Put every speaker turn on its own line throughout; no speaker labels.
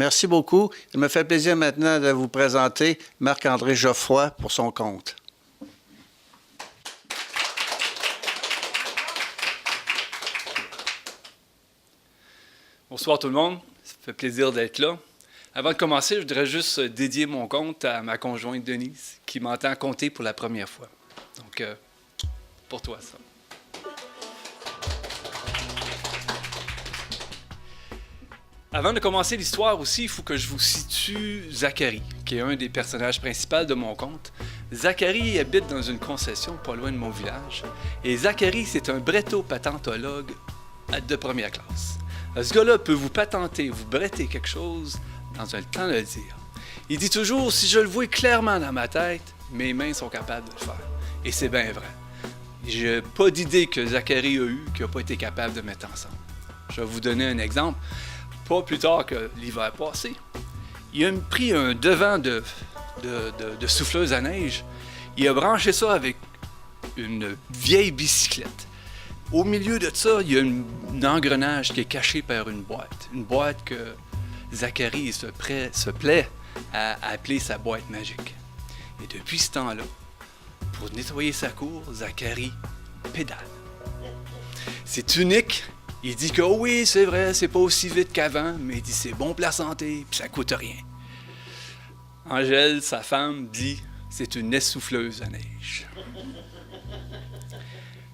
Merci beaucoup. Il me fait plaisir maintenant de vous présenter Marc-André Geoffroy pour son compte.
Bonsoir tout le monde, ça fait plaisir d'être là. Avant de commencer, je voudrais juste dédier mon compte à ma conjointe Denise, qui m'entend compter pour la première fois. Donc, pour toi, ça. Avant de commencer l'histoire aussi, il faut que je vous situe Zacharie, qui est un des personnages principaux de mon conte. Zacharie habite dans une concession pas loin de mon village. Et Zacharie, c'est un bretto-patentologue de première classe. Ce gars-là peut vous patenter, vous bretter quelque chose dans un temps de le dire. Il dit toujours, si je le vois clairement dans ma tête, mes mains sont capables de le faire. Et c'est bien vrai. J'ai pas d'idée que Zacharie a eu qu'il n'a pas été capable de mettre ensemble. Je vais vous donner un exemple. Pas plus tard que l'hiver passé, il a pris un devant de souffleuse à neige. Il a branché ça avec une vieille bicyclette. Au milieu de ça, il y a un engrenage qui est caché par une boîte. Une boîte que Zacharie se plaît à appeler sa boîte magique. Et depuis ce temps-là, pour nettoyer sa cour, Zacharie pédale. C'est unique. Il dit que oh oui, c'est vrai, c'est pas aussi vite qu'avant, mais il dit c'est bon pour la santé, puis ça coûte rien. Angèle, sa femme, dit c'est une essouffleuse à neige.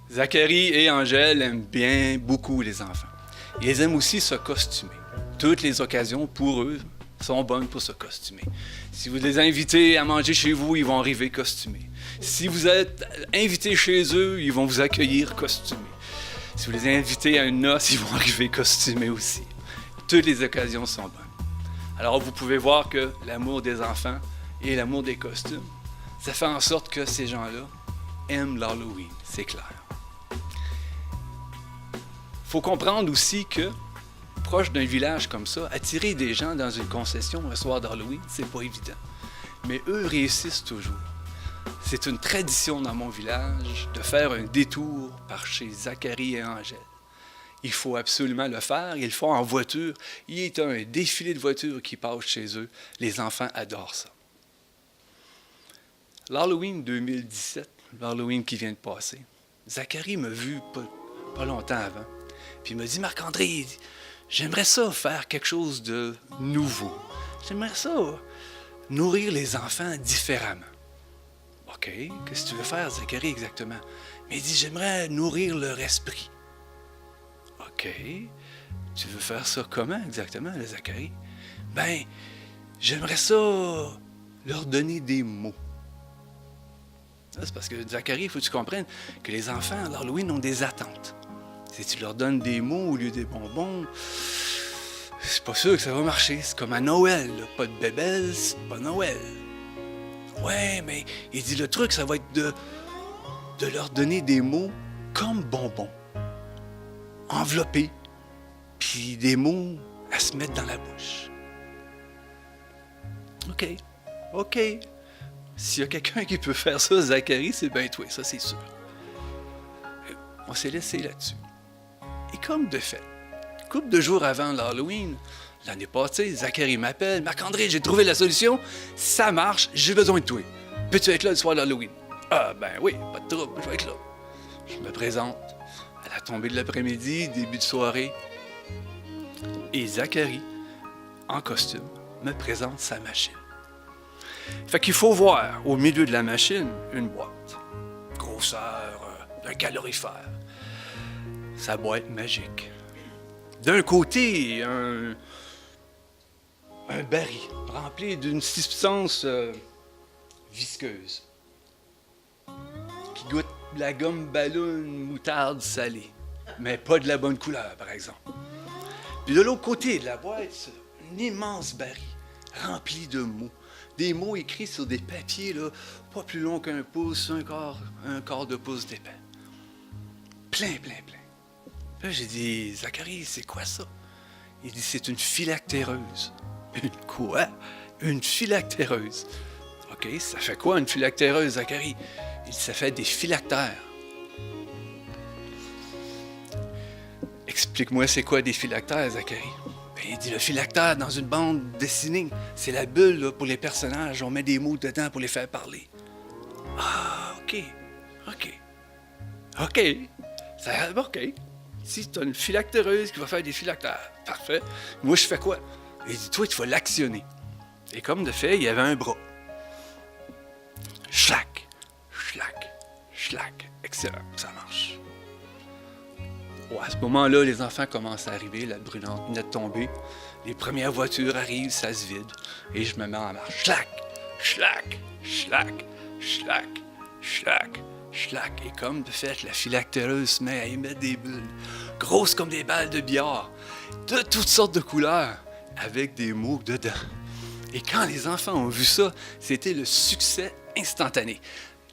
Zacharie et Angèle aiment bien beaucoup les enfants. Ils aiment aussi se costumer. Toutes les occasions pour eux sont bonnes pour se costumer. Si vous les invitez à manger chez vous, ils vont arriver costumés. Si vous êtes invité chez eux, ils vont vous accueillir costumés. Si vous les invitez à une noce, ils vont arriver costumés aussi. Toutes les occasions sont bonnes. Alors vous pouvez voir que l'amour des enfants et l'amour des costumes, ça fait en sorte que ces gens-là aiment l'Halloween, c'est clair. Il faut comprendre aussi que, proche d'un village comme ça, attirer des gens dans une concession un soir d'Halloween, c'est pas évident. Mais eux réussissent toujours. C'est une tradition dans mon village de faire un détour par chez Zacharie et Angèle. Il faut absolument le faire. Ils le font en voiture. Il y a un défilé de voitures qui passe chez eux. Les enfants adorent ça. L'Halloween 2017, l'Halloween qui vient de passer, Zacharie m'a vu pas longtemps avant. Puis il m'a dit, Marc-André, j'aimerais ça faire quelque chose de nouveau. J'aimerais ça nourrir les enfants différemment. OK, qu'est-ce que tu veux faire, Zacharie, exactement? Mais il dit, j'aimerais nourrir leur esprit. OK, tu veux faire ça comment exactement, Zacharie? Ben, j'aimerais ça leur donner des mots. C'est parce que, Zacharie, il faut que tu comprennes que les enfants, à l'Halloween, ont des attentes. Si tu leur donnes des mots au lieu des bonbons, c'est pas sûr que ça va marcher. C'est comme à Noël, là. Pas de bébelle, c'est pas Noël. Ouais, mais il dit le truc, ça va être de leur donner des mots comme bonbons, enveloppés, puis des mots à se mettre dans la bouche. OK. S'il y a quelqu'un qui peut faire ça, Zacharie, c'est bien toi, ça c'est sûr. On s'est laissé là-dessus. Et comme de fait, une couple de jours avant l'Halloween, l'année passée, Zacharie m'appelle. « Marc-André, j'ai trouvé la solution. Ça marche, j'ai besoin de toi. Peux-tu être là le soir de l'Halloween? » « Ah, ben oui, pas de trouble, je vais être là. » Je me présente. À la tombée de l'après-midi, début de soirée. Et Zacharie, en costume, me présente sa machine. Fait qu'il faut voir, au milieu de la machine, une boîte. Grosseur d'un calorifère. Sa boîte magique. D'un côté, un baril rempli d'une substance visqueuse qui goûte la gomme ballon moutarde salée, mais pas de la bonne couleur, par exemple. Puis de l'autre côté de la boîte, un immense baril rempli de mots. Des mots écrits sur des papiers là, pas plus longs qu'un pouce, un quart de pouce d'épais. Plein. Là, j'ai dit, Zacharie, c'est quoi ça? Il dit, c'est une phylactéreuse. Une quoi? Une phylactéreuse. OK, ça fait quoi une phylactéreuse, Zacharie? Il dit, ça fait des phylactères. Explique-moi, c'est quoi des phylactères, Zacharie? Ben, Puis il dit, le phylactère dans une bande dessinée, c'est la bulle là, pour les personnages. On met des mots dedans pour les faire parler. Ah, OK. OK. Si tu as une phylactéreuse qui va faire des phylactères, parfait. Moi, je fais quoi? Il dit, toi, tu vas l'actionner. Et comme de fait, il y avait un bras. Schlac. Excellent, ça marche. Oh, à ce moment-là, les enfants commencent à arriver, la brûlante venait de tomber. Les premières voitures arrivent, ça se vide. Et je me mets en marche. Schlac. Et comme de fait, la phylactéreuse se met à émettre des bulles, grosses comme des balles de billard, de toutes sortes de couleurs, avec des mots dedans. Et quand les enfants ont vu ça, c'était le succès instantané.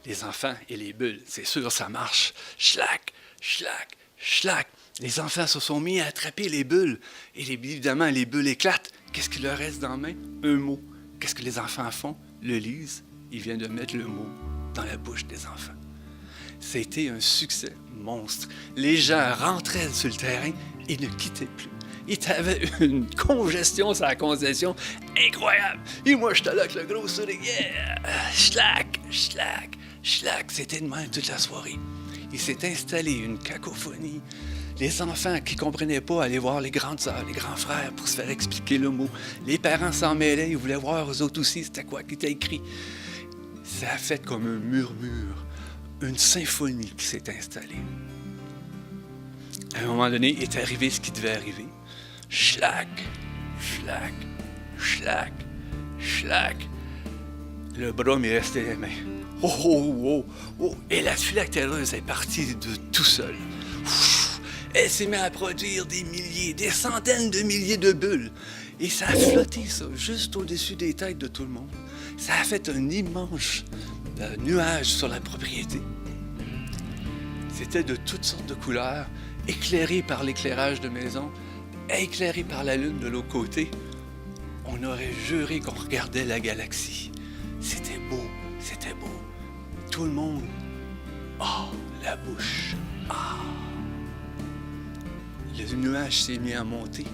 Les enfants et les bulles, c'est sûr, ça marche. Schlac. Les enfants se sont mis à attraper les bulles. Et évidemment, les bulles éclatent. Qu'est-ce qui leur reste dans la main? Un mot. Qu'est-ce que les enfants font? Le lisent. Ils viennent de mettre le mot dans la bouche des enfants. C'était un succès monstre. Les gens rentraient sur le terrain et ne quittaient plus. Il y avait une congestion sur la concession incroyable. Et moi, j'étais là avec le gros sourire. Schlac. C'était de même toute la soirée. Il s'est installé une cacophonie. Les enfants qui ne comprenaient pas allaient voir les grandes sœurs, les grands frères pour se faire expliquer le mot. Les parents s'en mêlaient, ils voulaient voir eux autres aussi c'était quoi qui était écrit. Ça a fait comme un murmure, une symphonie qui s'est installée. À un moment donné, il est arrivé ce qui devait arriver. Schlac. Le bras m'est resté les mains. Oh. Et la phylactéreuse est partie de tout seul. Elle s'est mise à produire des milliers, des centaines de milliers de bulles. Et ça a flotté, ça, juste au-dessus des têtes de tout le monde. Ça a fait un immense nuage sur la propriété. C'était de toutes sortes de couleurs, éclairé par l'éclairage de maison, éclairé par la lune de l'autre côté. On aurait juré qu'on regardait la galaxie. C'était beau. Tout le monde, la bouche, Le nuage s'est mis à monter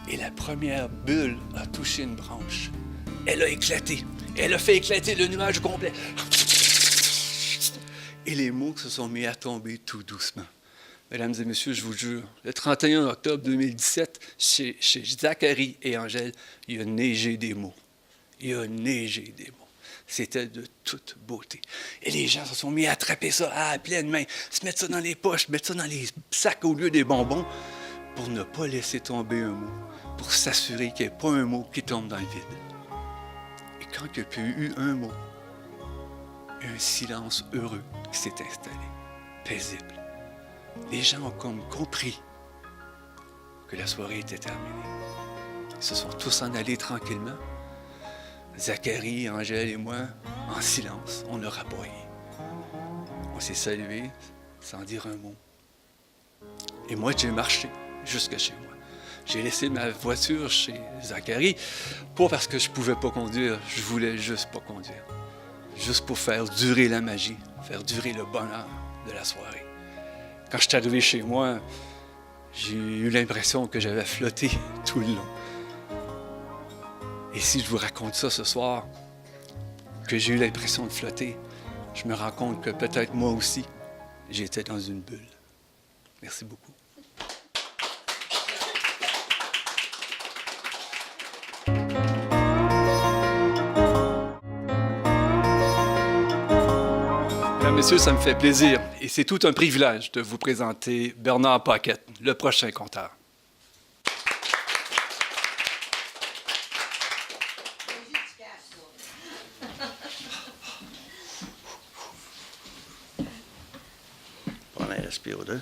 et la première bulle a touché une branche. Elle a éclaté. Elle a fait éclater le nuage complet. Et les mots se sont mis à tomber tout doucement. Mesdames et messieurs, je vous jure, le 31 octobre 2017, chez Zacharie et Angèle, il a neigé des mots. C'était de toute beauté. Et les gens se sont mis à attraper ça à pleine main, se mettre ça dans les poches, mettre ça dans les sacs au lieu des bonbons, pour ne pas laisser tomber un mot, pour s'assurer qu'il n'y ait pas un mot qui tombe dans le vide. Et quand il n'y a plus eu un mot, un silence heureux qui s'est installé, paisible. Les gens ont comme compris que la soirée était terminée. Ils se sont tous en allés tranquillement. Zacharie, Angèle et moi, en silence, on a raboyé. On s'est salués sans dire un mot. Et moi, j'ai marché jusque chez moi. J'ai laissé ma voiture chez Zacharie, pas parce que je ne pouvais pas conduire, je voulais juste pas conduire. Juste pour faire durer la magie, faire durer le bonheur de la soirée. Quand je suis arrivé chez moi, j'ai eu l'impression que j'avais flotté tout le long. Et si je vous raconte ça ce soir, que j'ai eu l'impression de flotter, je me rends compte que peut-être moi aussi, j'étais dans une bulle. Merci beaucoup. Mesdames, Messieurs, ça me fait plaisir et c'est tout un privilège de vous présenter Bernard Paquette, le prochain conteur.
Respire deux.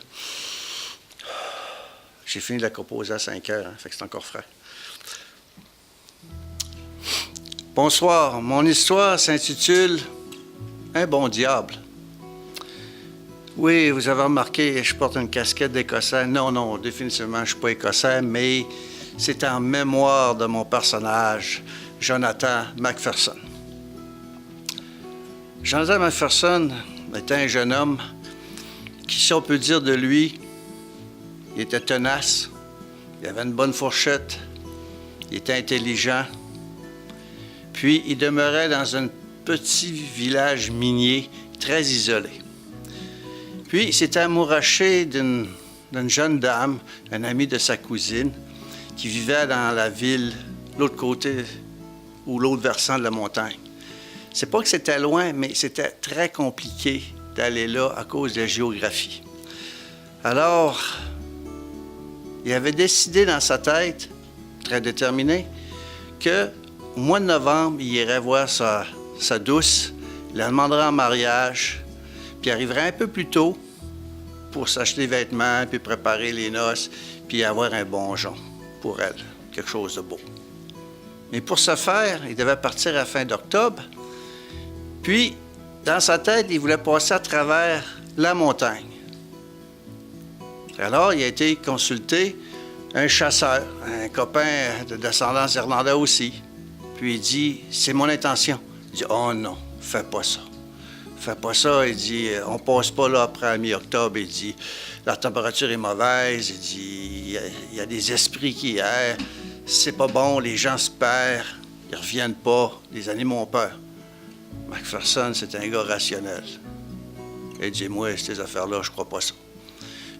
J'ai fini de la composer à 5 heures, fait que c'est encore frais. Bonsoir, mon histoire s'intitule « Un bon diable ». Oui, vous avez remarqué, je porte une casquette d'Écossais. Non, définitivement, je ne suis pas Écossais, mais c'est en mémoire de mon personnage, Jonathan McPherson. Jonathan McPherson était un jeune homme qui, si on peut dire de lui, il était tenace, il avait une bonne fourchette, Il était intelligent. Puis, il demeurait dans un petit village minier très isolé. Puis, il s'était amouraché d'une jeune dame, un ami de sa cousine, qui vivait dans la ville, l'autre côté ou l'autre versant de la montagne. C'est pas que c'était loin, mais c'était très compliqué d'aller là à cause de la géographie. Alors, il avait décidé dans sa tête, très déterminé, qu'au mois de novembre, il irait voir sa douce, il la demanderait en mariage, puis il arriverait un peu plus tôt pour s'acheter des vêtements, puis préparer les noces, puis avoir un bon jonc pour elle, quelque chose de beau. Mais pour ce faire, il devait partir à la fin d'octobre, puis dans sa tête, il voulait passer à travers la montagne. Alors, il a été consulté un chasseur, un copain de descendance irlandaise aussi. Puis il dit, c'est mon intention. Il dit, oh non, fais pas ça. Fais pas ça. Il dit, on passe pas là après la mi-octobre. Il dit, la température est mauvaise. Il dit, il y a des esprits qui errent. C'est pas bon, les gens se perdent. Ils reviennent pas. Les animaux ont peur. McPherson, c'est un gars rationnel. Il dit, moi, ces affaires-là, je crois pas ça.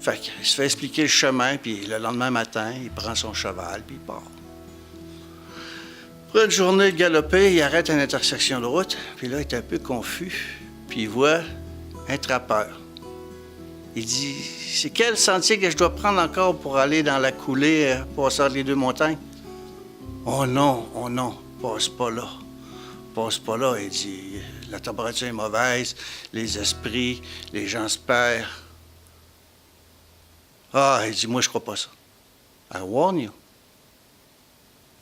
Fait qu'il se fait expliquer le chemin, puis le lendemain matin, il prend son cheval, puis il part. Après une journée de galoper, il arrête à une intersection de route, puis là, il est un peu confus, puis il voit un trappeur. Il dit, c'est quel sentier que je dois prendre encore pour aller dans la coulée, passer entre les deux montagnes? Oh non, passe pas là. Passe pas là. Il dit, la température est mauvaise, les esprits, les gens se perdent. Ah, il dit, moi, je crois pas ça. I warn you.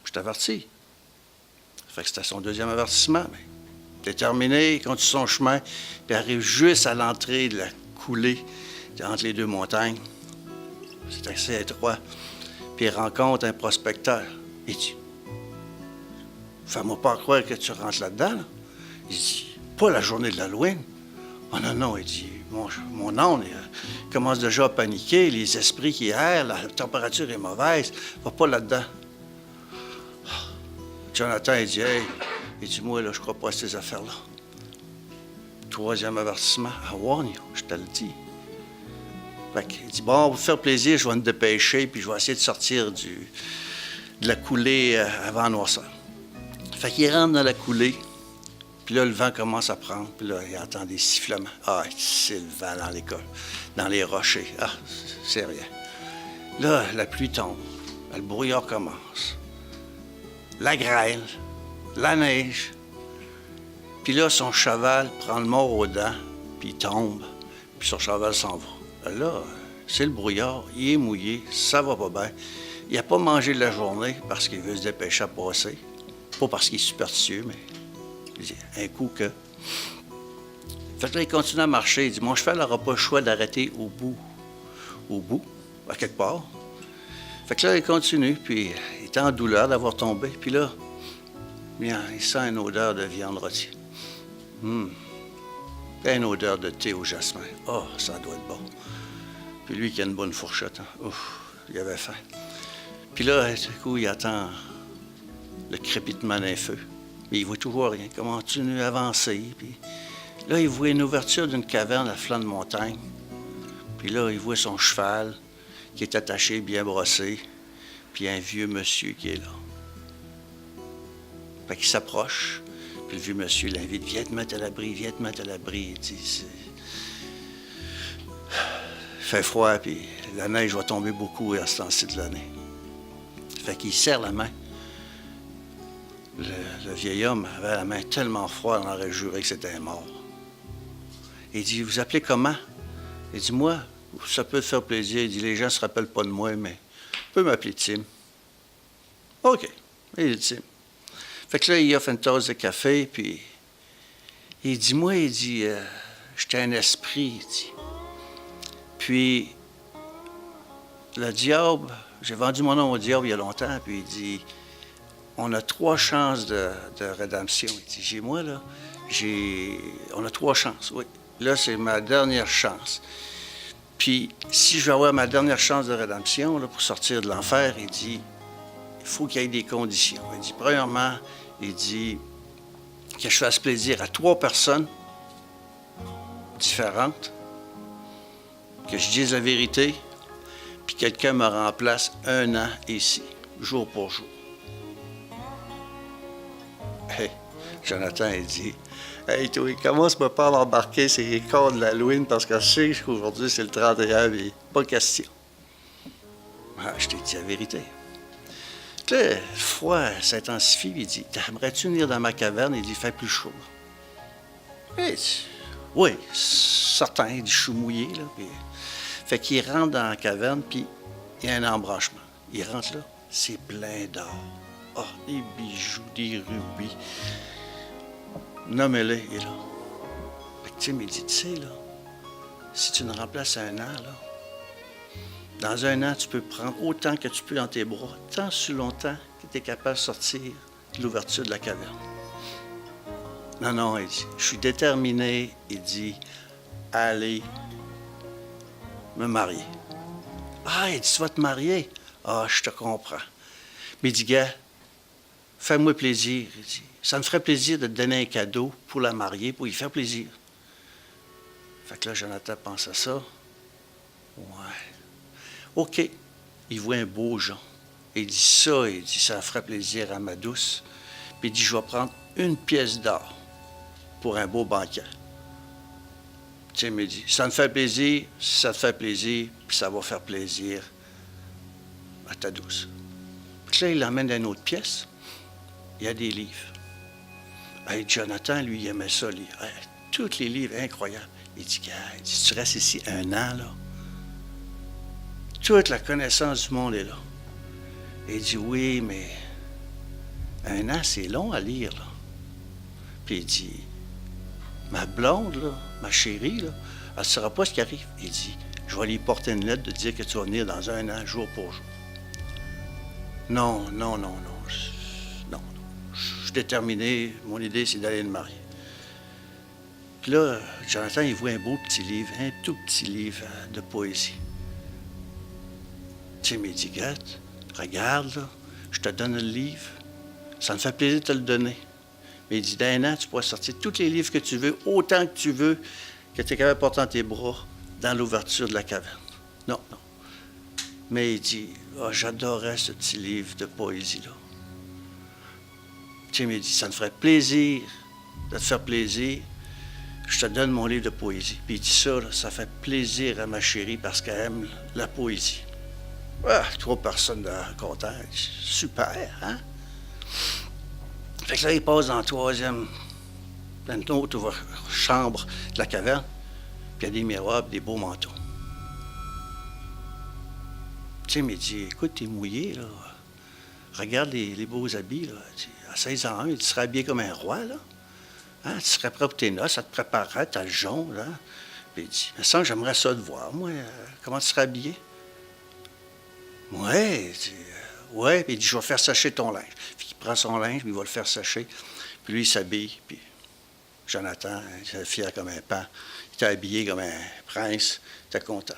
Je t'avertis. Fait que c'était son deuxième avertissement. Mais déterminé, il continue son chemin, puis arrive juste à l'entrée de la coulée entre les deux montagnes. C'est assez étroit. Puis il rencontre un prospecteur. Il dit, fais-moi pas croire que tu rentres là-dedans. Là. Il dit, pas la journée de l'Halloween. Oh non, il dit, mon âne commence déjà à paniquer, les esprits qui errent, la température est mauvaise, va pas là-dedans. Jonathan, il dit, hey, il dit, moi, là, je crois pas à ces affaires-là. Troisième avertissement, I warn you, je te le dis. Fait qu'il dit, bon, pour vous faire plaisir, je vais me dépêcher, puis je vais essayer de sortir de la coulée avant noirceur. Fait qu'il rentre dans la coulée, puis là, le vent commence à prendre, puis là, il entend des sifflements. Ah, c'est le vent dans l'école, dans les rochers. Ah, c'est rien. Là, la pluie tombe, le brouillard commence. La grêle, la neige. Puis là, son cheval prend le mort aux dents, puis il tombe, puis son cheval s'en va. Là, c'est le brouillard, il est mouillé, ça va pas bien. Il n'a pas mangé de la journée parce qu'il veut se dépêcher à passer. Pas parce qu'il est superstitieux, mais il dit, un coup que... Fait que là, il continue à marcher. Il dit, mon cheval n'aura pas le choix d'arrêter au bout, à quelque part. Fait que là, il continue, puis il est en douleur d'avoir tombé. Puis là, bien, il sent une odeur de viande rôtie. Une odeur de thé au jasmin. Oh, ça doit être bon. Puis lui qui a une bonne fourchette, hein. Ouf, il avait faim. Puis là, du coup, il attend le crépitement d'un feu. Mais il voit toujours rien. Il continue à avancer. Puis là, il voit une ouverture d'une caverne à flanc de montagne. Puis là, il voit son cheval qui est attaché, bien brossé. Puis un vieux monsieur qui est là. Fait qu'il s'approche. Puis le vieux monsieur l'invite. Viens te mettre à l'abri, viens te mettre à l'abri. Il dit, il fait froid, puis la neige va tomber beaucoup à ce temps-ci de l'année. Fait qu'il serre la main. Le vieil homme avait la main tellement froide, on aurait juré que c'était un mort. Il dit, vous appelez comment? Il dit, moi, ça peut te faire plaisir. Il dit, les gens ne se rappellent pas de moi, mais tu peux m'appeler Tim. OK. Il dit Tim. Fait que là, il offre une tasse de café, puis il dit, moi, il dit, j'étais un esprit, il dit. Puis, le diable, j'ai vendu mon nom au diable il y a longtemps, puis il dit, on a 3 chances de rédemption. Il dit, moi, là, on a 3 chances, oui. Là, c'est ma dernière chance. Puis, si je veux avoir ma dernière chance de rédemption, là, pour sortir de l'enfer, il dit, il il faut qu'il y ait des conditions. Il dit, premièrement, il dit que je fasse plaisir à 3 personnes différentes, que je dise la vérité, puis quelqu'un me remplace 1 an ici, jour pour jour. Hey, Jonathan, il dit, « Hey, toi, commence-moi pas à m'embarquer ces corps de l'Halloween parce que je sais qu'aujourd'hui, c'est le 31, mais pas question. » Ah, je t'ai dit la vérité. Là, le froid s'intensifie, il dit, « T'aimerais-tu venir dans ma caverne? » Il dit, « Fait plus chaud. » Il dit, « Oui, certain. » Il dit, « Je suis mouillé. » Là. Puis, fait qu'il rentre dans la caverne, puis il y a un embranchement. Il rentre là, c'est plein d'or. Ah, des bijoux, des rubis. Nommez-les, il est là. Fait que Tim, il dit, tu sais, là, si tu me remplaces 1 an, là, dans 1 an, tu peux prendre autant que tu peux dans tes bras, tant si longtemps que tu es capable de sortir de l'ouverture de la caverne. Non, non, il dit, je suis déterminé, il dit, à aller me marier. Ah, il dit, tu vas te marier? Ah, je te comprends. Mais il dit, gars, fais-moi plaisir. Il dit, ça me ferait plaisir de te donner un cadeau pour la marier, pour y faire plaisir. Fait que là, Jonathan pense à ça. Ouais. OK. Il voit un beau Jean. Il dit ça, il dit, ça ferait plaisir à ma douce. Puis il dit, je vais prendre 1 pièce d'or pour un beau banquet. Tim me dit, ça me fait plaisir, si ça te fait plaisir, puis ça va faire plaisir à ta douce. Puis là, il l'emmène dans une autre pièce. Il y a des livres. Hey, Jonathan, lui, il aimait ça, lire. Hey, tous les livres, incroyables. Il dit, il dit, tu restes ici 1 an, là. Toute la connaissance du monde est là. Il dit, oui, mais 1 an, c'est long à lire, là. Puis il dit, ma blonde, là, ma chérie, là, elle ne saura pas ce qui arrive. Il dit, je vais lui porter une lettre de dire que tu vas venir dans 1 an, jour pour jour. Non. Je suis déterminé. Mon idée, c'est d'aller me marier. Puis là, Jonathan, il voit un beau petit livre, un tout petit livre de poésie. Tim, il dit, regarde, là, je te donne le livre. Ça me fait plaisir de te le donner. Mais il dit, d'un an, tu pourras sortir tous les livres que tu veux, autant que tu veux, que tu es capable de porter dans tes bras dans l'ouverture de la caverne. Non. Mais il dit, j'adorais ce petit livre de poésie-là. Tim, il dit, ça me ferait plaisir de te faire plaisir. Je te donne mon livre de poésie. Puis il dit ça, là, ça fait plaisir à ma chérie parce qu'elle aime la poésie. Ah, 3 personnes contentes. Super, hein? Fait que là, il passe dans une autre chambre de la caverne, puis il y a des miroirs et des beaux manteaux. Tim, il dit, écoute, t'es mouillé, là. Regarde les beaux habits, là. À 16 ans, tu serais habillé comme un roi, là. Hein? Tu serais prêt pour tes noces, ça te préparerait, t'as le jaune, là. Puis il dit, mais ça, j'aimerais ça te voir, moi. Comment tu serais habillé? Ouais, ouais, puis il dit, je vais faire sécher ton linge. Puis il prend son linge, puis il va le faire sécher. Puis lui, il s'habille, puis Jonathan, il était fier comme un pan. Il était habillé comme un prince, il était content.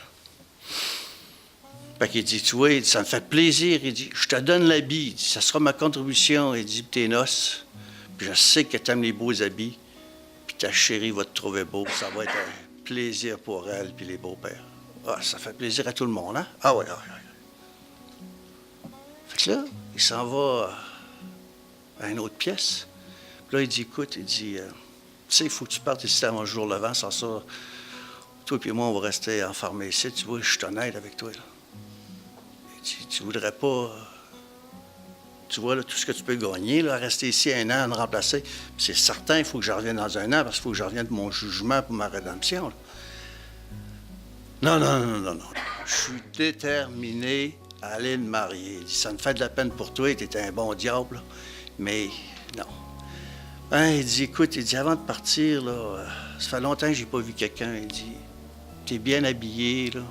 Fait qu'il dit, tu vois, il dit, ça me fait plaisir. Il dit, je te donne l'habit. Il dit, ça sera ma contribution. Il dit, tes noces. Puis je sais que tu aimes les beaux habits. Puis ta chérie va te trouver beau. Ça va être un plaisir pour elle, puis les beaux-pères. Ah, ça fait plaisir à tout le monde, hein? Ah ouais. Fait que là, il s'en va à une autre pièce. Puis là, il dit, écoute, il dit, tu sais, il faut que tu partes ici avant le jour levant. Sans ça, toi et moi, on va rester enfermés ici. Tu vois, je suis honnête avec toi, là. Tu voudrais pas, tu vois, là, tout ce que tu peux gagner, là, rester ici 1 an à me remplacer. Puis c'est certain, il faut que je revienne dans 1 an parce qu'il faut que je revienne de mon jugement pour ma rédemption. Là. Non. Je suis déterminé à aller me marier. Il dit, ça me fait de la peine pour toi, tu es un bon diable, là. Mais non. Hein, il dit, écoute, il dit, avant de partir, là, ça fait longtemps que j'ai pas vu quelqu'un. Il dit, tu es bien habillé, là.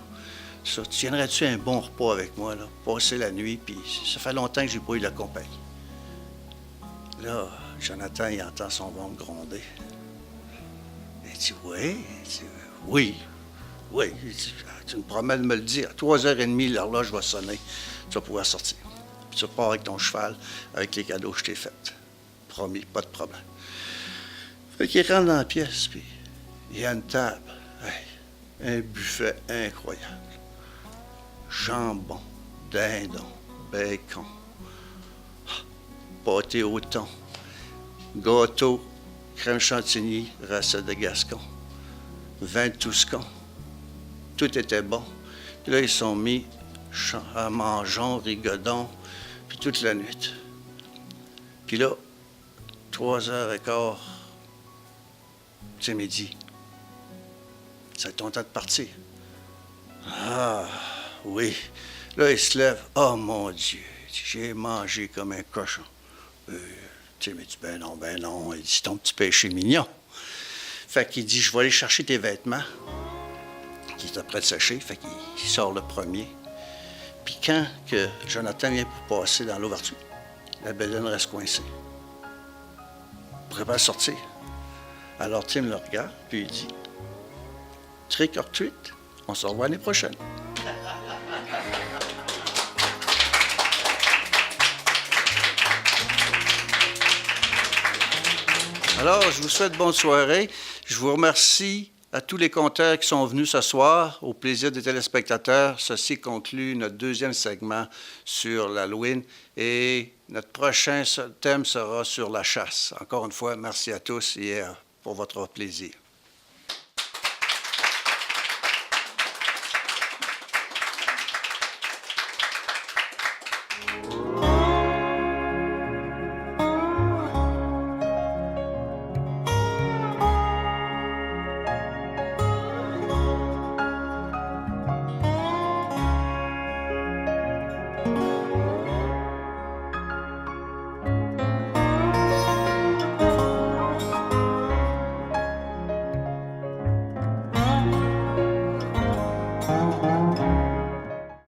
Ça, tu viendrais-tu un bon repas avec moi, là, passer la nuit, puis ça fait longtemps que j'ai pas eu de la compagnie. Là, Jonathan, il entend son ventre gronder. Il dit, oui. Il dit, tu me promets de me le dire. À 3h30, l'horloge va sonner. Tu vas pouvoir sortir. Puis tu repars avec ton cheval, avec les cadeaux que je t'ai faits. Promis, pas de problème. Fait qu'il rentre dans la pièce, puis il y a une table. Hey, un buffet incroyable. Jambon, dindon, bacon, pâté au thon, gâteau, crème chantilly, recette de Gascon, vin de Touscon. Tout était bon. Puis là, ils sont mis à mangeons, rigodons, puis toute la nuit. Puis là, 3h15, c'est midi. C'est ton temps de partir. Ah, oui. Là, il se lève. Oh, mon Dieu, j'ai mangé comme un cochon. Tu sais, mais tu ben non. Il dit, c'est ton petit péché mignon. Fait qu'il dit, je vais aller chercher tes vêtements, qui étaient prêts de sécher. Fait qu'il sort le premier. Puis quand que Jonathan vient pour passer dans l'ouverture, la bedaine reste coincée. Il ne pourrait pas sortir. Alors Tim le regarde, puis il dit, trick or treat, on se revoit l'année prochaine. Alors, je vous souhaite bonne soirée. Je vous remercie à tous les conteurs qui sont venus ce soir. Au plaisir des téléspectateurs, ceci conclut notre deuxième segment sur l'Halloween. Et notre prochain thème sera sur la chasse. Encore une fois, merci à tous et pour votre plaisir.